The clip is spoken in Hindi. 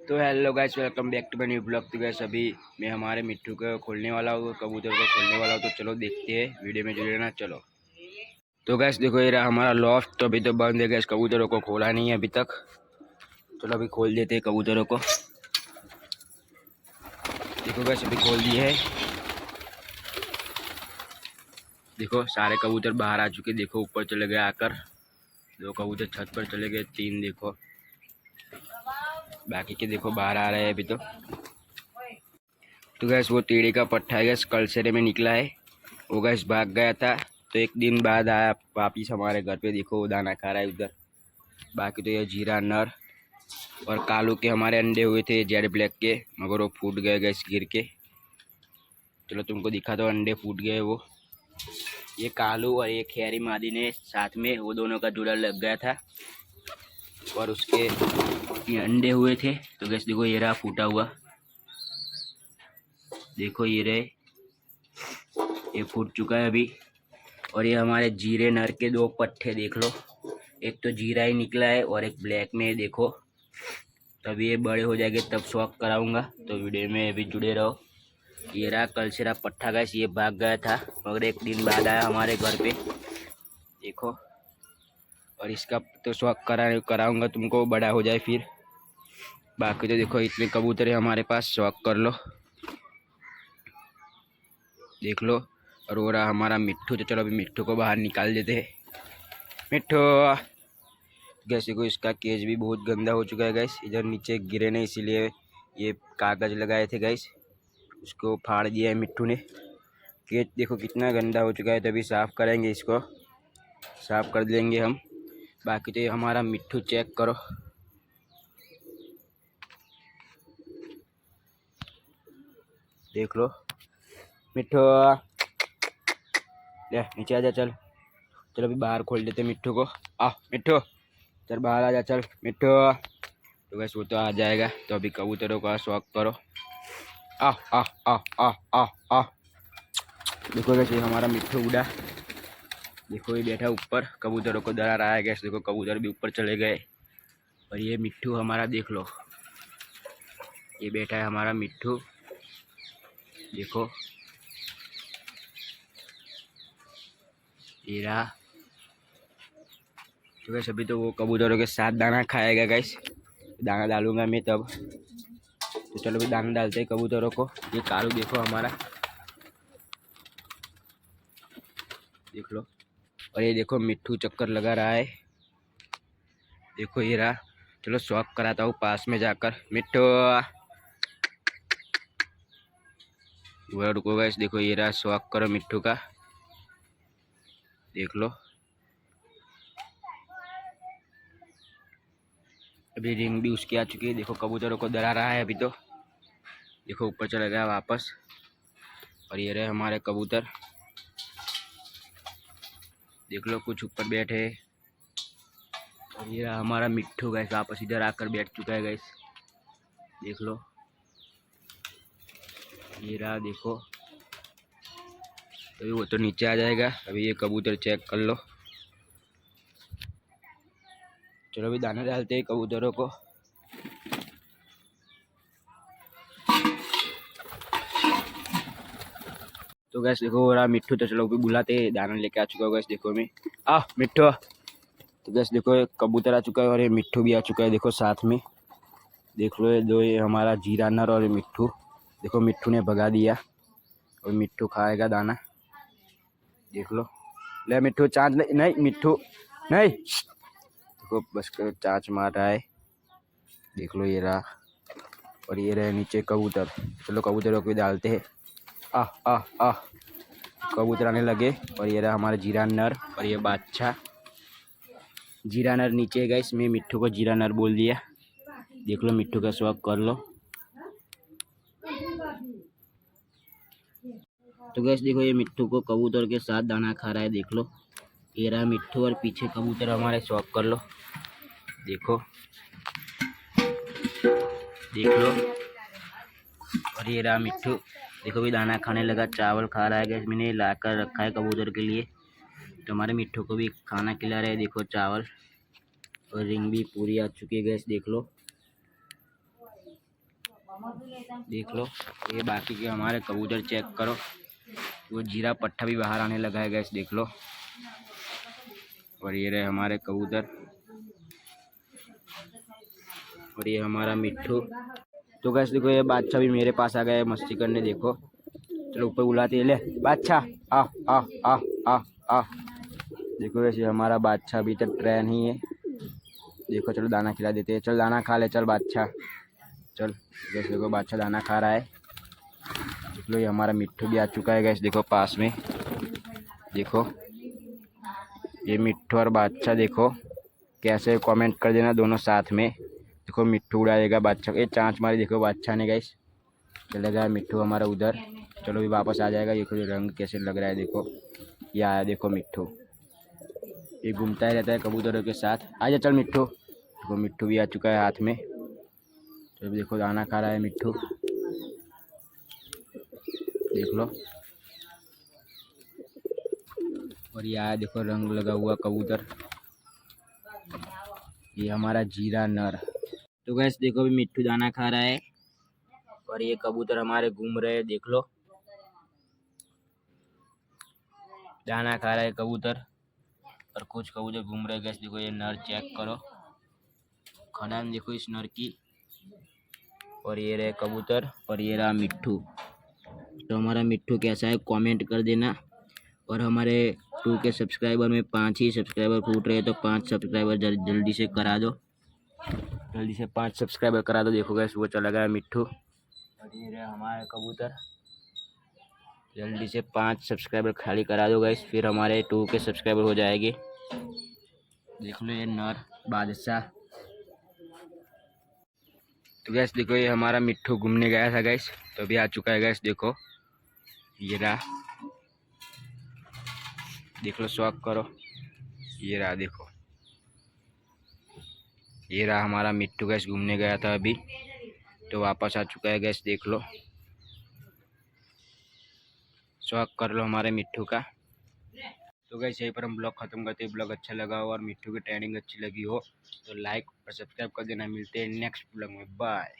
तो hello guys, welcome back to my new blog. तो गाइस अभी मैं हमारे मिट्टू को खोलने वाला हूँ, कबूतर को खोलने वाला हूँ। तो चलो देखते हैं, वीडियो में जुड़े रहना। चलो तो गाइस देखो, ये रहा हमारा लॉफ्ट। तो अभी तो बंद है गाइस, कबूतरों को खोला नहीं है अभी तक। चलो अभी खोल देते हैं कबूतरों को। देखो गाइस अभी खोल दिए है। देखो सारे कबूतर बाहर आ चुके। देखो ऊपर चले गए आकर, दो कबूतर छत पर चले गए, तीन देखो, बाकी के देखो बाहर आ रहे हैं अभी। तो गैस वो टीड़े का पट्टा है गैस, कलसेरे में निकला है। वो गैस भाग गया था, तो एक दिन बाद आया वापिस हमारे घर पे। देखो वो दाना खा रहा है उधर। बाकी तो ये जीरा नर और कालू के हमारे अंडे हुए थे, जेड ब्लैक के, मगर वो फूट गए गैस गिर के। चलो तुमको दिखा दो, अंडे फूट गए वो। ये कालू और ये खैरी मादी ने साथ में, वो दोनों का जुड़ा लग गया था और उसके ये अंडे हुए थे। तो गैस देखो ये रहा फूटा हुआ। देखो ये रहे, ये फूट चुका है अभी। और ये हमारे जीरे नर के दो पट्टे देख लो, एक तो जीरा ही निकला है और एक ब्लैक में है। देखो तब ये बड़े हो जाएंगे तब शौक कराऊंगा, तो वीडियो में अभी जुड़े रहो। ये रहा कल से रहा पट्टा गैस, ये भाग गया था मगर एक दिन बाद आया हमारे घर पे। देखो, और इसका तो शौक कराऊंगा तुमको, बड़ा हो जाए फिर। बाकी तो देखो इतने कबूतर है हमारे पास, शौक कर लो, देख लो। और वो रहा हमारा मिट्टू। तो चलो अभी मिट्टू को बाहर निकाल देते हैं। मिट्टू गैस को, इसका केज भी बहुत गंदा हो चुका है गैस, इधर नीचे गिरे नहीं इसीलिए ये कागज लगाए थे गैस, उसको फाड़ दिया है मिट्टू ने। केज देखो कितना गंदा हो चुका है, तभी साफ़ करेंगे इसको, साफ़ कर देंगे हम। बाकी तो ये हमारा मिट्टू चेक करो, देख लो। मिट्टू ले नीचे आ जा, चल। चलो अभी बाहर खोल देते मिट्टू को। आ मिट्टू चल बाहर आ जा, चल मिट्टू। तो वैसे वो तो आ जाएगा। तो अभी कबूतरों का शौक करो। आ आ आ आ आ आ देखो वैसे हमारा मिट्टू उड़ा। देखो ये बैठा ऊपर, कबूतरों को डरा रहा है गैस। देखो कबूतर भी ऊपर चले गए। और ये मिट्टू हमारा देख लो, ये बैठा है हमारा मिट्टू। देखो ये रहा। तो गैस अभी तो वो कबूतरों के साथ दाना खाएगा गैस, दाना डालूंगा मैं तब। तो चलो भी दाना डालते हैं कबूतरों को। ये कालू देखो हमारा, देख लो। और ये देखो मिट्टू चक्कर लगा रहा है, देखो ये रहा। चलो शौक कराता हूँ पास में जाकर। मिट्टू वो रुको गैस, देखो ये रहा, शौक करो मिट्टू का, देख लो। अभी रिंग भी उसकी आ चुकी है। देखो कबूतरों को डरा रहा है अभी तो। देखो ऊपर चला गया वापस। और ये रहे हमारे कबूतर, देख लो कुछ ऊपर बैठे। और ये रहा हमारा मिट्टू गैस, वापस इधर आकर बैठ चुका है गैस, देख लो। ये रहा देखो, अभी वो तो नीचे आ जाएगा। अभी ये कबूतर चेक कर लो। चलो अभी दाना डालते हैं कबूतरों को। तो गैस देखो हो रहा मिट्टू। तो चलो भी बुलाते, दाना लेके आ चुका है गैस। देखो मैं मिट्टू। तो गैस देखो एक कबूतर आ चुका है और ये मिट्टू भी आ चुका है, देखो साथ में। देख लो ये दो, ये हमारा जीरा नर और ये मिट्टू। देखो मिट्टू ने भगा दिया और मिट्टू खाएगा दाना, देख लो। ले मिट्टू चाँच नहीं, मिट्टू नहीं। देखो बस चाँच मार रहा है, देख लो ये रहा। और ये रहे नीचे कबूतर। चलो कबूतरों को डालते हैं। आ आ आ कबूतर आने लगे। और ये रहा हमारा जीरा नर और ये बादशाह। जीरा नर नीचे गए, इसमें मिट्टू को जीरा नर बोल दिया। देख लो मिट्टू का शौक कर लो। तो गैस देखो ये मिट्टू को कबूतर के साथ दाना खा रहा है, देख लो। ये रहा मिट्टू और पीछे कबूतर हमारे, शौक कर लो, देखो, देख लो। और ये रहा मिट्टू, देखो भी दाना खाने लगा, चावल खा रहा है गैस। मैंने ला कर रखा है कबूतर के लिए, तो हमारे मिट्टू को भी खाना खिला रहे हैं, देखो चावल। और रिंग भी पूरी आ चुकी है गैस, देख लो। देख लो। ये बाकी के हमारे कबूतर चेक करो, वो जीरा पट्टा भी बाहर आने लगा है गैस, देख लो। और ये रहे हमारे कबूतर, और ये हमारा मिट्ठू। तो गैस देखो ये बादशाह भी मेरे पास आ गया है मस्ती करने, देखो। चलो ऊपर बुलाते ले बादशाह, आ आ आ आ आ। देखो वैसे हमारा बादशाह अभी तक ट्रेन ही है, देखो। चलो दाना खिला देते हैं, चल दाना खा ले, चल बादशाह चल। गैस देखो बादशाह दाना खा रहा है, देख लो। ये हमारा मिट्ठू भी आ चुका है गैस, देखो पास में, देखो। ये मिट्ठू और बादशाह देखो कैसे, कमेंट कर देना दोनों साथ में। देखो मिट्ठू उड़ाएगा बादशाह, ये चांच मारी देखो बादशाह ने गैस, चले गया मिट्ठू हमारा उधर। चलो भी वापस आ जाएगा। ये रंग कैसे लग रहा है देखो, ये आया देखो मिट्ठू, ये घूमता ही रहता है कबूतरों के साथ। आजा चल मिट्ठू। देखो मिट्ठू भी आ चुका है हाथ में, तो देखो दाना खा रहा है मिट्ठू, देख लो। और ये आया देखो रंग लगा हुआ कबूतर, ये हमारा जीरा नर। तो गैस देखो अभी मिट्ठू दाना खा रहा है, और ये कबूतर हमारे घूम रहे हैं, देख लो। दाना खा रहा है कबूतर, और कुछ कबूतर घूम रहे हैं गैस। देखो ये नर चेक करो, खदान देखो इस नर की। और ये रहे कबूतर, और ये रहा मिट्ठू। तो हमारा मिट्ठू कैसा है कमेंट कर देना। और हमारे 2 के सब्सक्राइबर में 5 ही सब्सक्राइबर फूट रहे हैं, तो 5 सब्सक्राइबर जल्दी से करा दो, जल्दी से 5 सब्सक्राइबर करा दो। देखो गैस वो चला गया मिट्ठू, और ये रहे हमारे कबूतर। जल्दी से 5 सब्सक्राइबर खाली करा दो गैस, फिर हमारे 2 के सब्सक्राइबर हो जाएंगे। देख लो ये नर बादशाह। तो गैस देखो ये हमारा मिट्ठू घूमने गया था गैस, तो अभी आ चुका है गैस, देखो ये रहा, देख लो शौक करो, ये रहा देखो, ये रहा हमारा मिट्ठू गैस, घूमने गया था अभी, तो वापस आ चुका है गैस, देख लो। शौक कर लो हमारे मिट्ठू का। तो गैस यहीं पर हम ब्लॉग खत्म करते हैं। ब्लॉग अच्छा लगा हो और मिट्ठू की ट्रेनिंग अच्छी लगी हो तो लाइक और सब्सक्राइब कर देना। मिलते हैं नेक्स्ट ब्लॉग में, बाय।